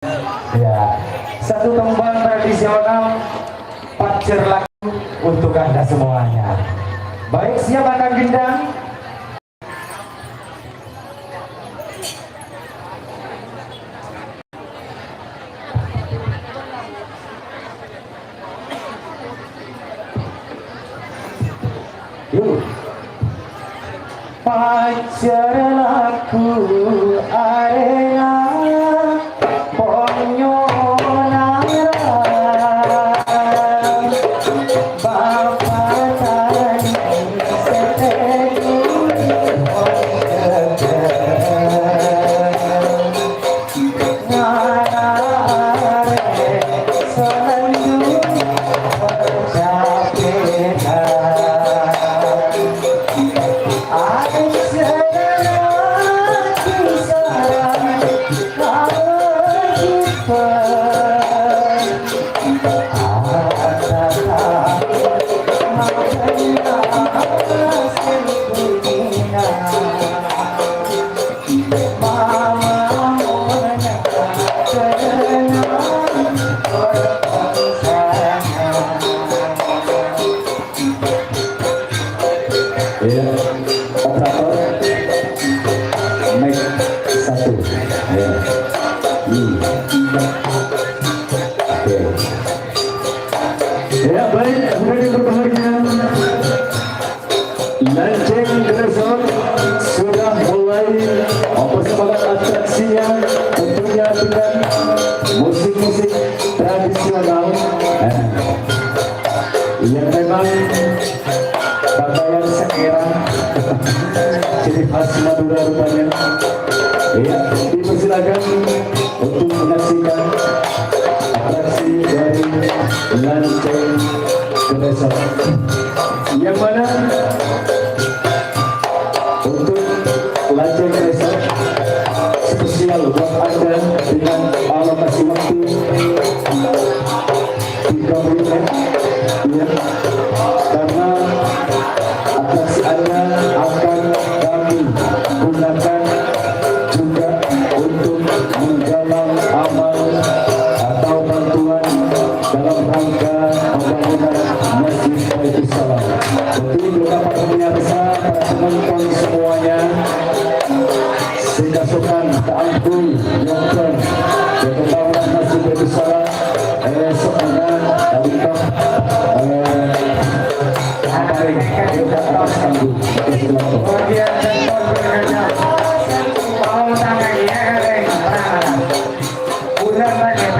Ya, satu tembang tradisional Pacer lagu untuk Anda semuanya. Baik, siap akan gendang? Yuk. Pacer laku area ponyo Ya baik, kemudian berbahagia Lanceng Resort sudah mulai mempersemangat atraksinya tentunya dengan musik-musik tradisional yang memang pakaian sekarang ciri khas Madura rupanya. Ya, dipersilakan untuk menyaksikan atraksi dari Lanceng Resort yang mana untuk Lanceng Resort spesial buat Anda dengan alokasi waktu 30 menit ya, karena atraksi Anda akan kami gunakan juga untuk menggalang amal atau bantuan dalam rangka pembangunan Masjid Baitul Salam. Tentu beberapa pemirsa, para penonton semuanya, sehingga sukan keangkul nonton pembangunan Masjid Baitul Salam sepanjang kalimat apa yang kita atas tanggung. Kemudian dan berkerja mau tangan ya bulan lagi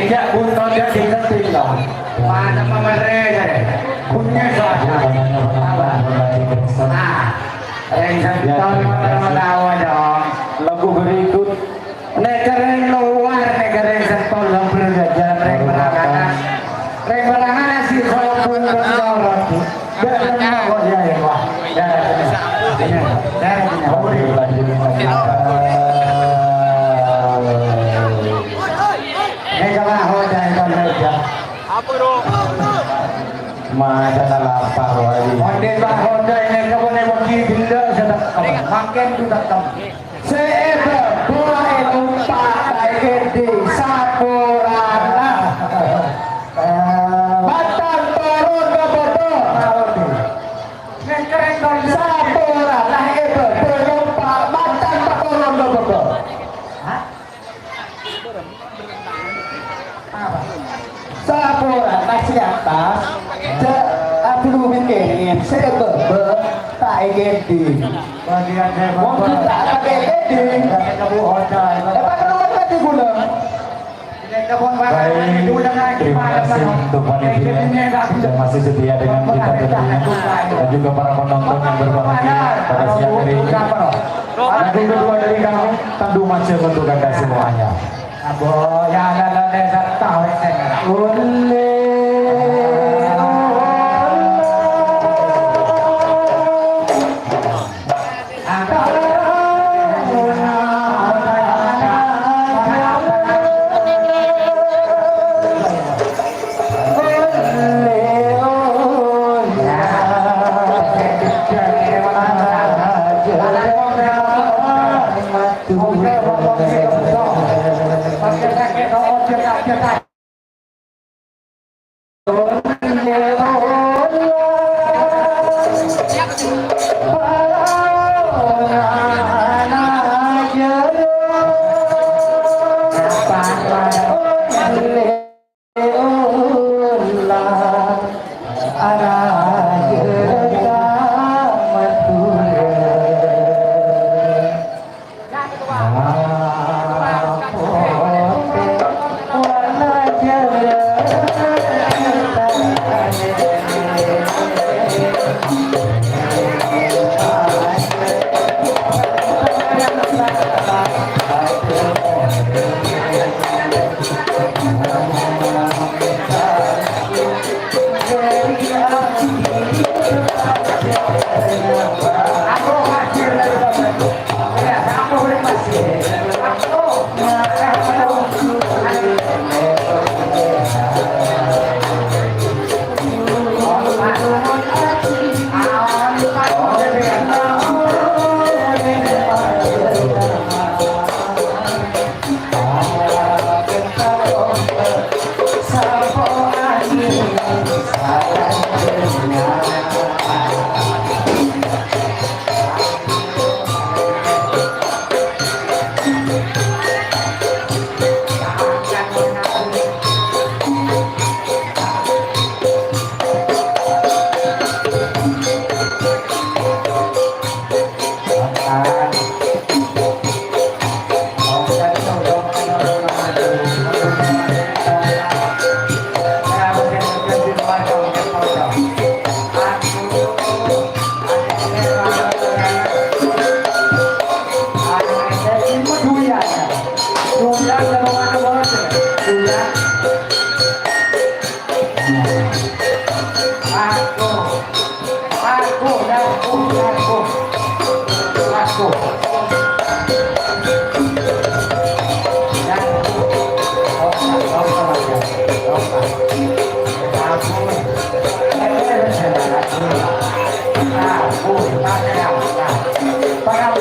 tidak butuh dia diketik loh. Mana pemerintah punya suara apa? Nah, yang satu tahu dong. Lagu berikut negara yang luar negara yang satu lagu berjalan reng berangan sih kalau pun orang dan oh ya ya wah Mada lapar wali. Onde bahoda ini kau ni bagi bila sedap makan tu datang. Sebe buai umpa baik di sapurana. Batang turun ke bodoh. Nekreng kau sapurana ebe berumpa batang turun ke bodoh. Sapurana siapa? Aku bikin saya berber tak gede bagian mau tak pakai gede kamu hotel dapat nomor tadi gula baik terima kasih untuk panitia yang masih setia dengan kita dan juga para penonton yang berbahagia pada siang hari ini. Lagu kedua dari kami Tandu Macem untuk anda semuanya. Abo ya ada desa tahu saya para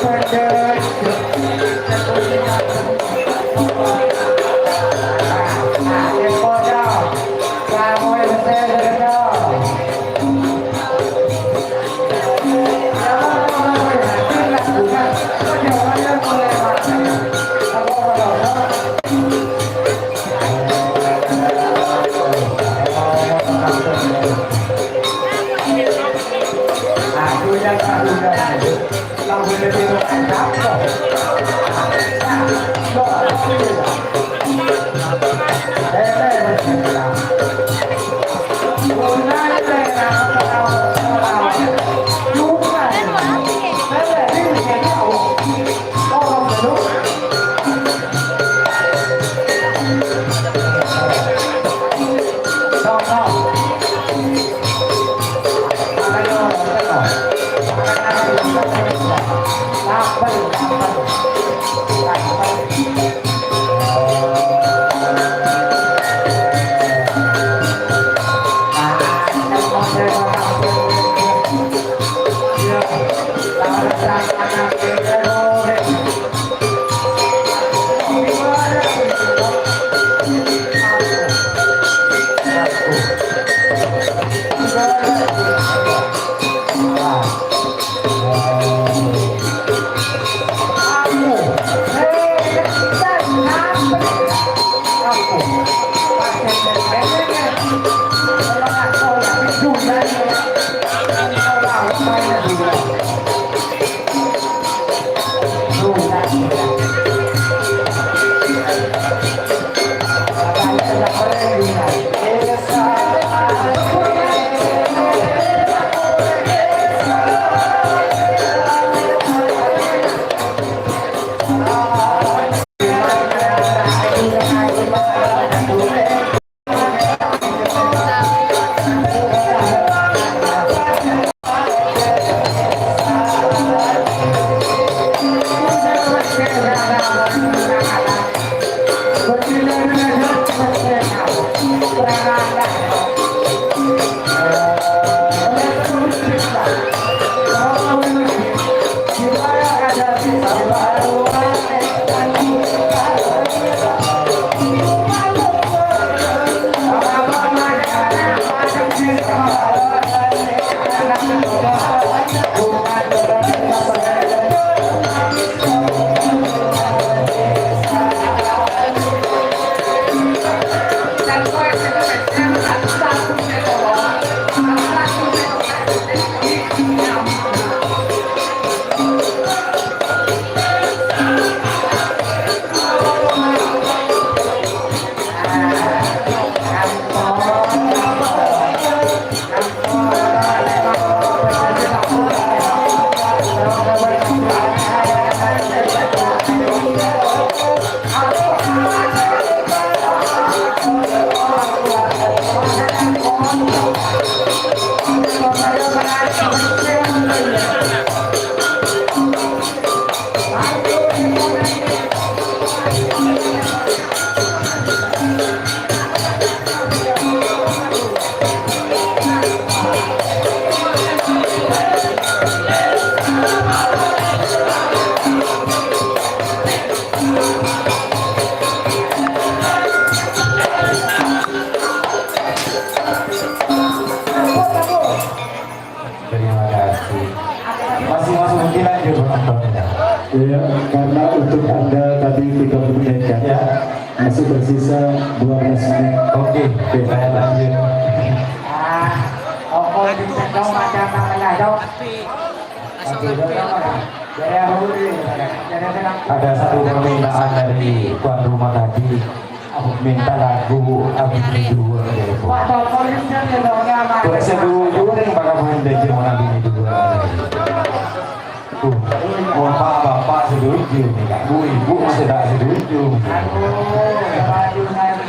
Ya, karena untuk Anda tadi 30 menit kan, ya, masih bersisa 12 menit. Oke, saya lanjut. Ada satu permintaan dari tuan rumah tadi, minta lagu Abini dua. Prosedur yang bakal main dari Abini dua. Bapak setuju, ibu tidak setuju.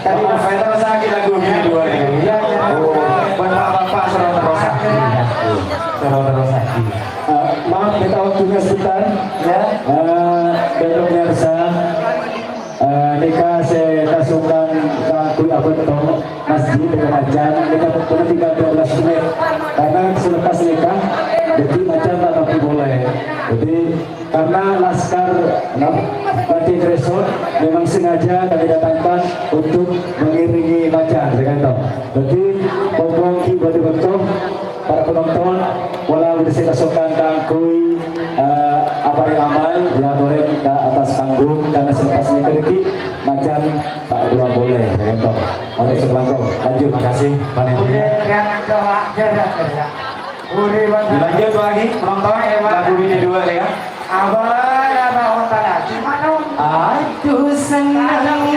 Tadi Faisal sakit lagu ini dua ini. Bapak terus sakit. Maaf kita waktunya sebentar ya. Dan pemirsa, nikah saya kasukan kakui abentong masjid dengan ajan nikah pun 13 menit karena selepas nikah jadi macam tak tapi boleh. Jadi karena laskar batik resort memang sengaja kami datangkan untuk mengiringi macan dengan itu. Jadi bongki betul-betul para penonton walau bisa kasukan kakui apa yang amal ya boleh ke atas panggung karena selepas nikah lagi macan tak dua boleh dengan itu. Oleh sebelum lanjut, makasih panitia. Dilanjut lagi penonton lagu ini dua ya. Aku senang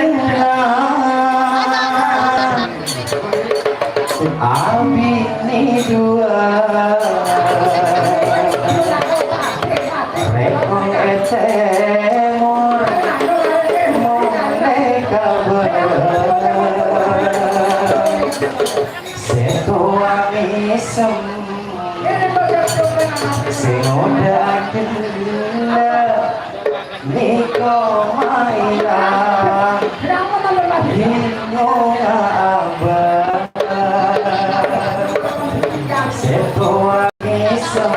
Abini dua Rekong etemur Moneka Setua misem Sengoda kenda Niko maila Hino abah Setua misem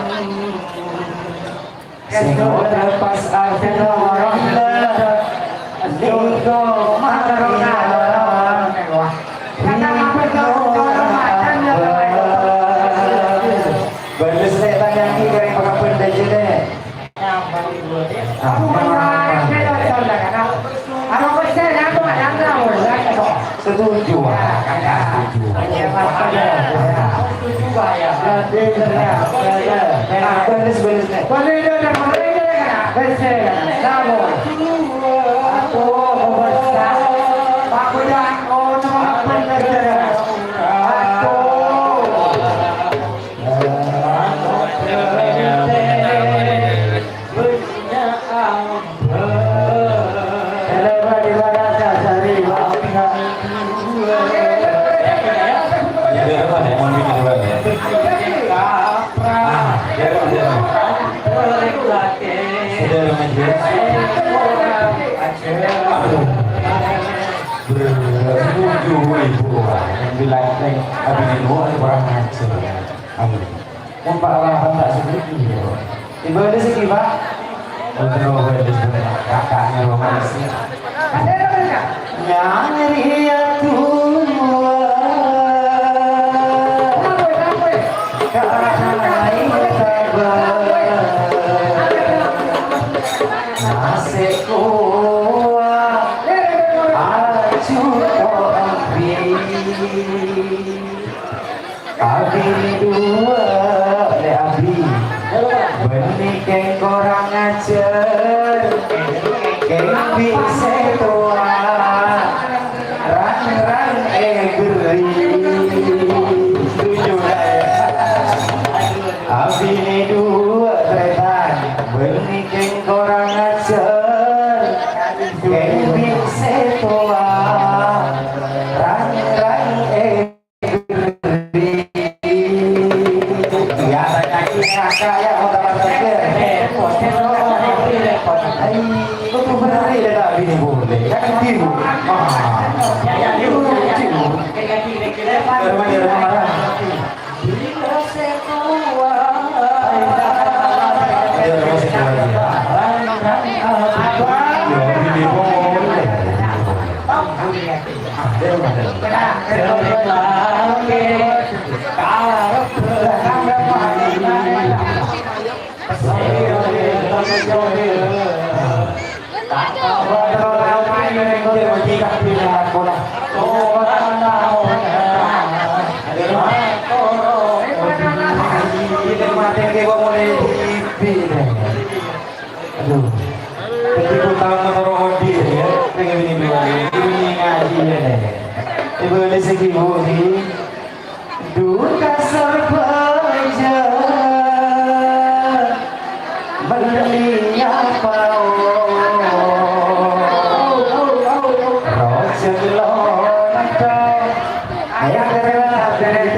Sengoda pas akhir Niko maila Bagus saya tanya ni dari pakai benda je deh. Setuju. Ibu ada segi pak? Kakaknya romantis. Nyari tua. Acu Abi dua le abi benih keng korang ngajar keng bisa tua rang geri setuju ya abi ini dua tretan benih keng korang ngajar keng bisa tua rang kakak ya mau dapat terakhir repot itu tuh benar ya tak bini boleh kan biru ya biru aduh, ketika tahu menurut hobi ya, pengen ini ngaji ya deh. Ibu dari segi hobi, duka serbaja, beli apa? Roja lonta, ayah kerana dari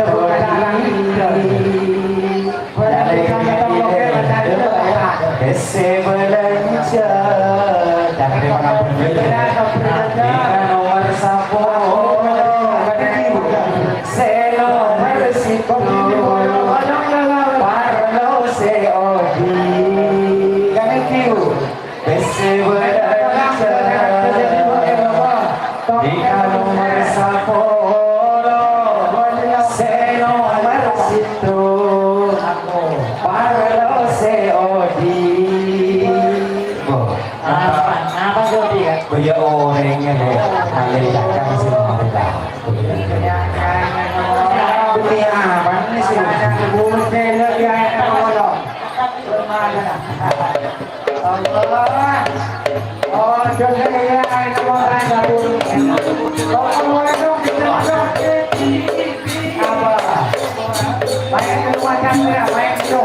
Ese belanja dari mana pun dengan nomor sapo selo bersiko parlo seodi kan itu ese belanja dengan nomor sapo selo bersito parlo seodi apa tuh dia? Baya orangnya deh, kalian jangan semua kita. Beli apa nih sih? Bulu tele dia kalau Allah. Oh, jangan ya, ini orang nggak bulu. Kalau itu kita apa? Banyak kekuatan ya, banyak itu.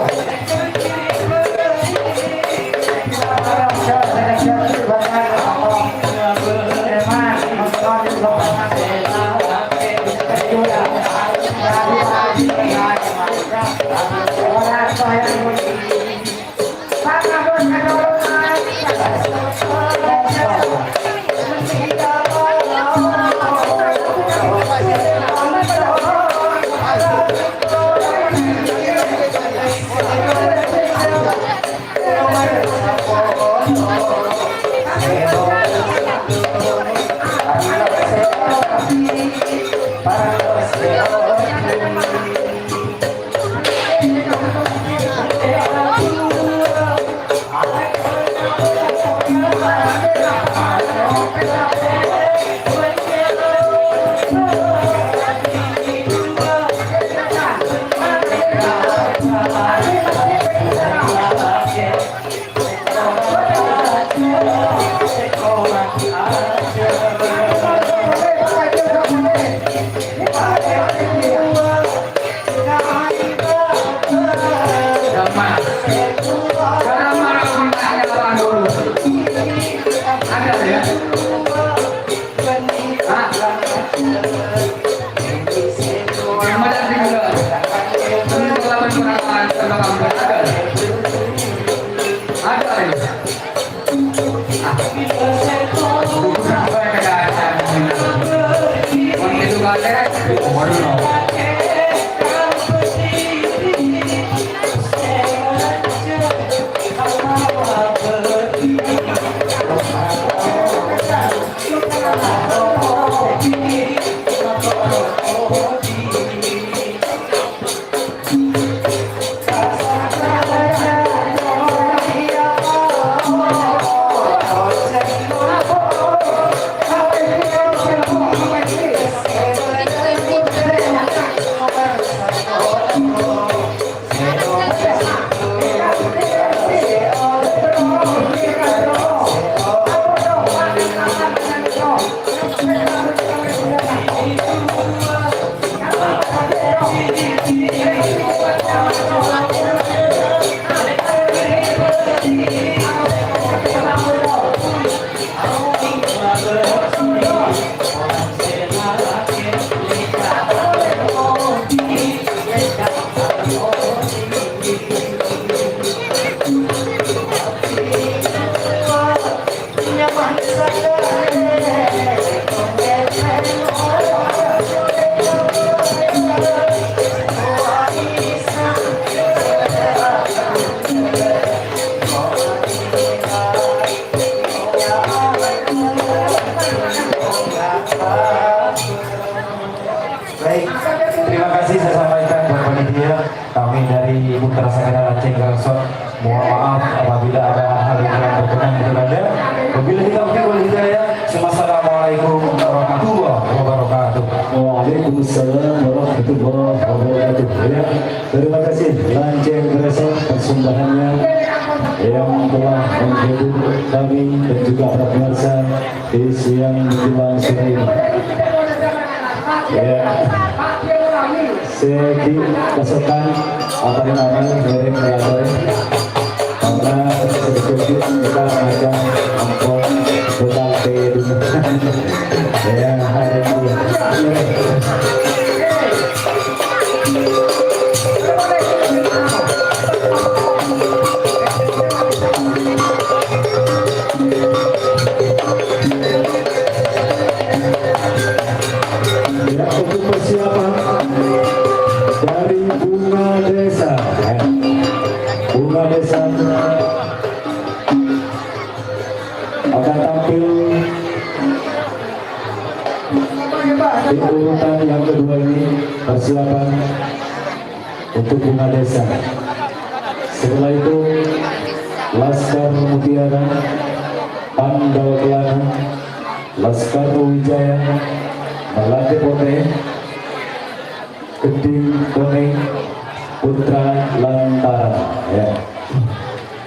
Baik, terima kasih saya sampaikan buat panitia. Kami dari Putra Sakera Aceh Gangsot, mohon maaf apabila ada hal yang berkenan di ada. Wabillahi taufiq wal hidayah. Wassalamualaikum warahmatullahi wabarakatuh. Waalaikumsalam warahmatullahi wabarakatuh. Ya, terima kasih Lanceng Gresok persumbahannya yang telah menghibur kami dan juga para pemirsa di siang menjelang sore ini. Ya, segi kesukaan apa yang aman dari kreator karena sedikit kita akan angkot berbagai ya hari ini. Ya, untuk persiapan dari Bunga Desa, ya. Bunga Desa akan tampil di urutan yang kedua ini. Persiapan untuk Bunga Desa. Setelah itu Laskar Mutiara, Pandal Kelana, Laskar Wijaya, Melati Pote, Keding Kone, Putra Lantaran. Ya.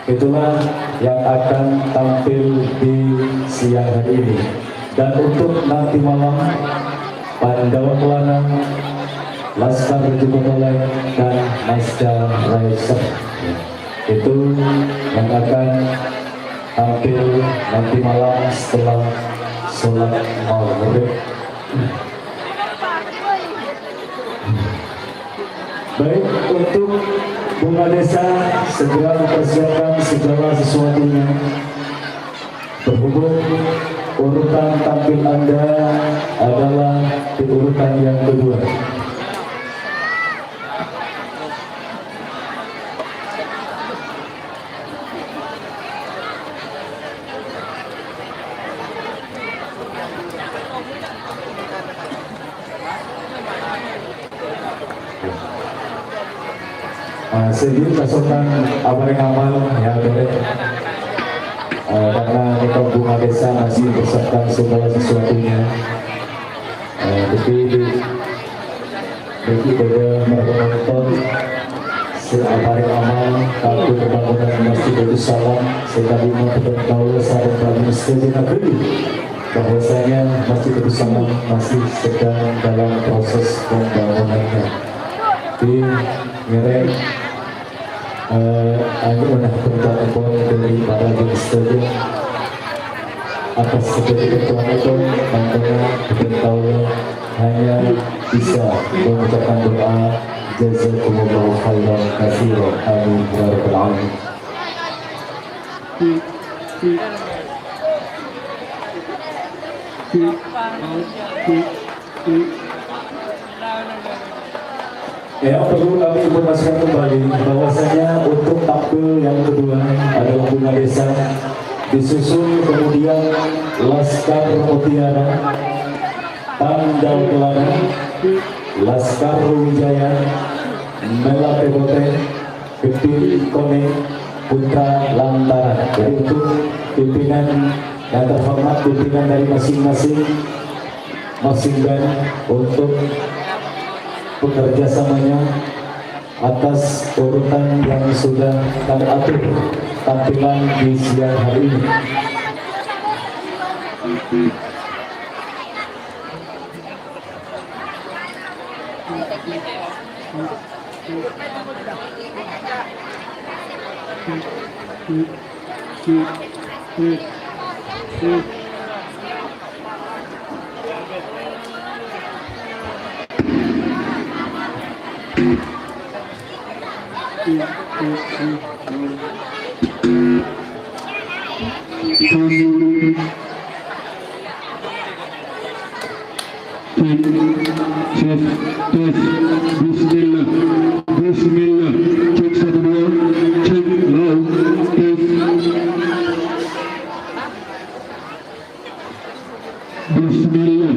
Itulah yang akan tampil di siang hari ini. Dan untuk nanti malam, Pandawa Kelana, Laskar Jogotolek, dan Masda Raisa. Itu yang akan tampil nanti malam setelah sholat maghrib. Baik, untuk Bunga Desa segera mempersiapkan segala sesuatunya. Berhubung urutan tampil Anda adalah di urutan yang kedua. Segi pasokan abareng amal ya boleh karena kita Bunga Desa masih mempersiapkan segala sesuatunya. Tapi bagi pada penonton abareng amal kalau pembangunan Masjid Darussalam sekali memperkenalkan sahabat kami Masjid Negeri bahwasanya Masjid Darussalam masih sedang dalam proses pembangunannya. Di ngereng aku mendapat telepon dari para administrator atas keputusan itu, makanya kita hanya bisa mengucapkan doa jazakumullahu khairan katsiran amin ya rabbal alamin. Ya, perlu kami informasikan kembali bahwasanya untuk tampil yang kedua adalah Bunga Desa, disusul kemudian Laskar Mutiara, Pandal Kelana, Laskar Wijaya, Melate Bote, Keding Kone, Putra Lantaran. Jadi untuk pimpinan yang terhormat, pimpinan dari masing-masing band untuk bekerjasamanya atas urutan yang sudah kami atur tampilan di siang hari ini. Bismillah, Bismillah, cek 1 2, cek low, tes. Bismillah,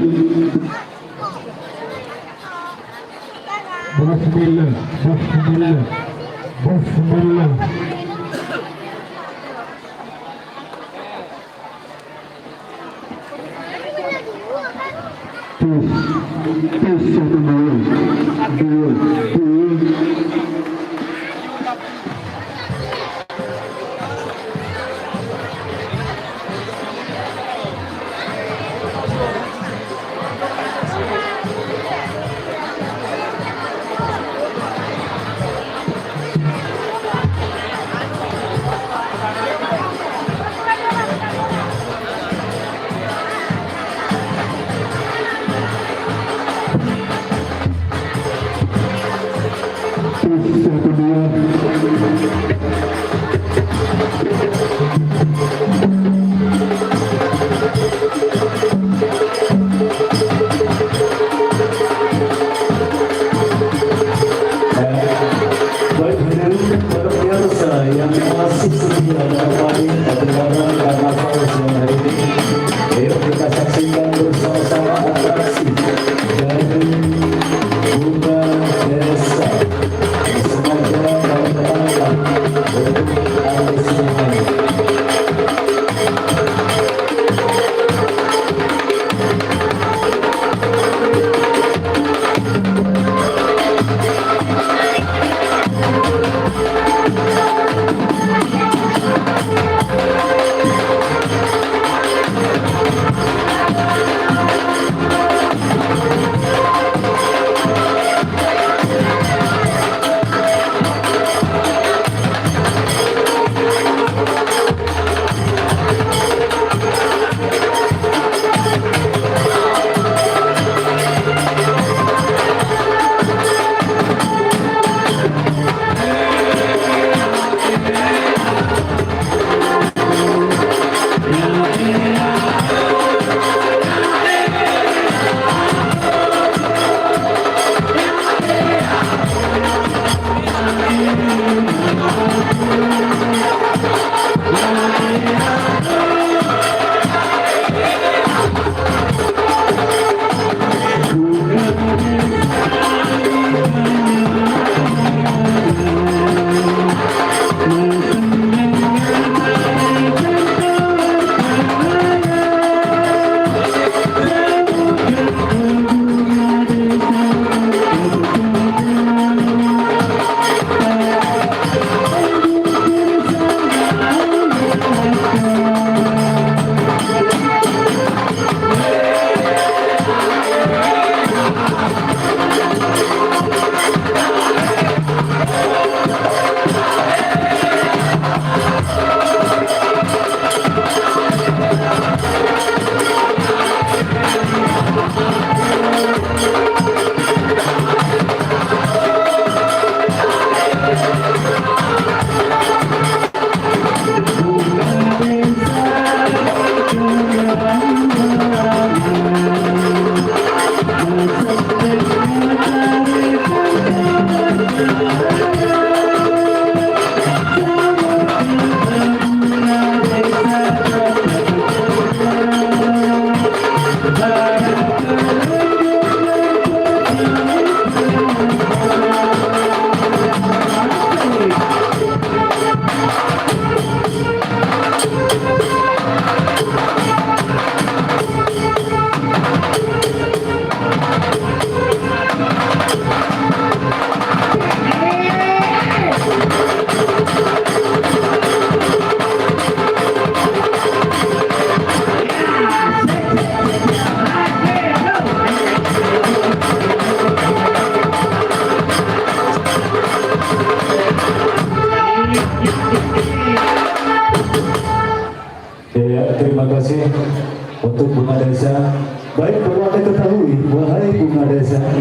Bismillah, Bismillah, Bismillah. Tes 1 2, 2.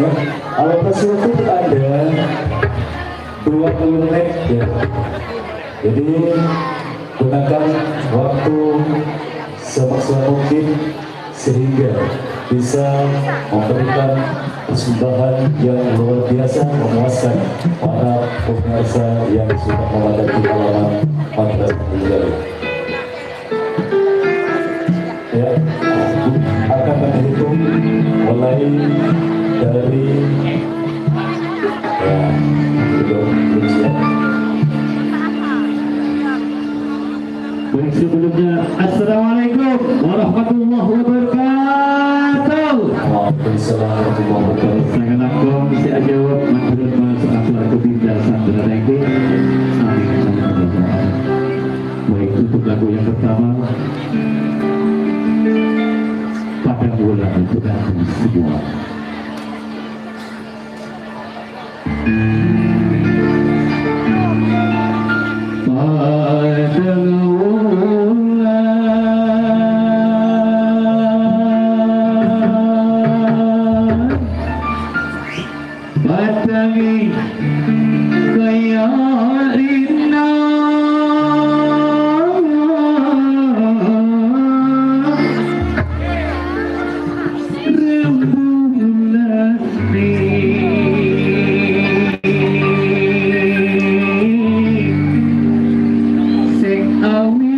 ya. Alat tersebut ada 20 menit ya. Jadi gunakan waktu semaksimal mungkin sehingga bisa memberikan persembahan yang luar biasa memuaskan para pemirsa yang sudah memadati halaman Madrasah Al-Hidayah. Ya, akan menghitung mulai dari ya, belum siap. Baik, sebelumnya Assalamualaikum warahmatullahi wabarakatuh. Waalaikumsalam warahmatullahi wabarakatuh. Assalamualaikum, saya jawab menurut masuk akal kebindah sandra lagi. Baik, untuk lagu yang pertama Padang Bulan untuk aku semua. Batangi kaya rina rembulan sing awi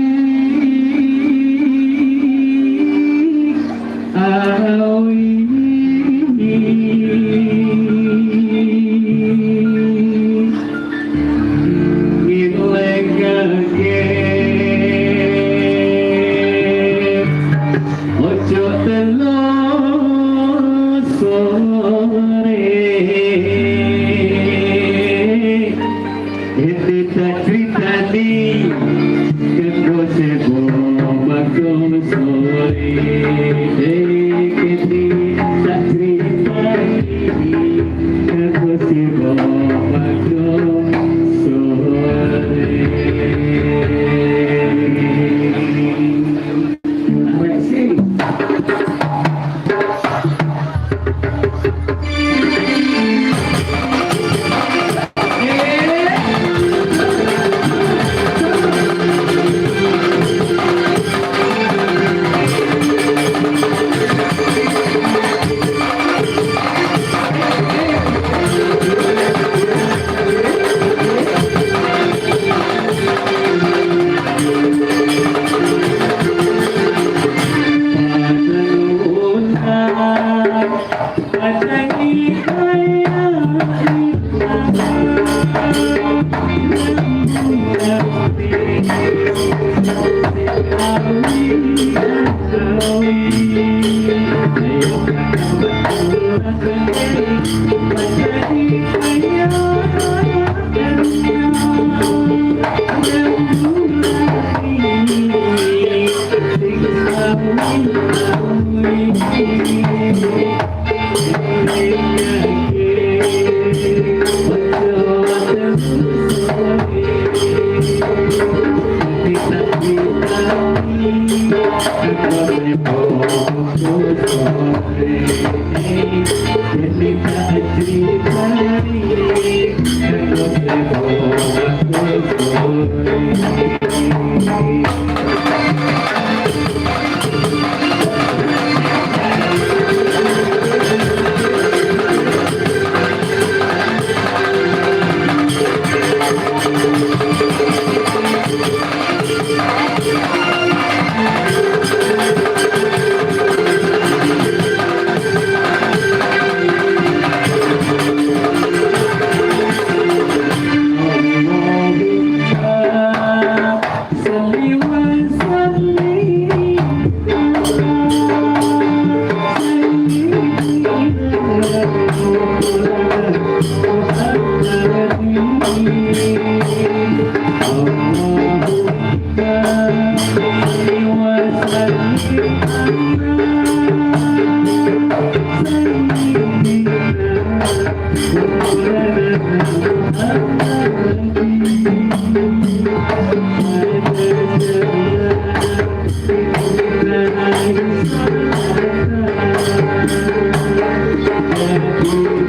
Thank you.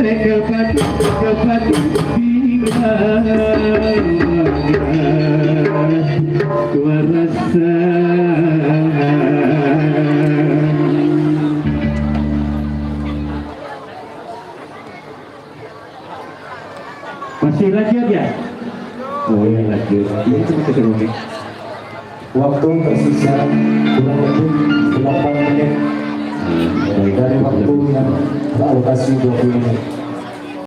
Masih lanjut ya? Oh iya lanjut. Ini cuma keseruan. Waktu tersisa kurang lebih 8 menit dari waktu yang teralokasi 20 menit.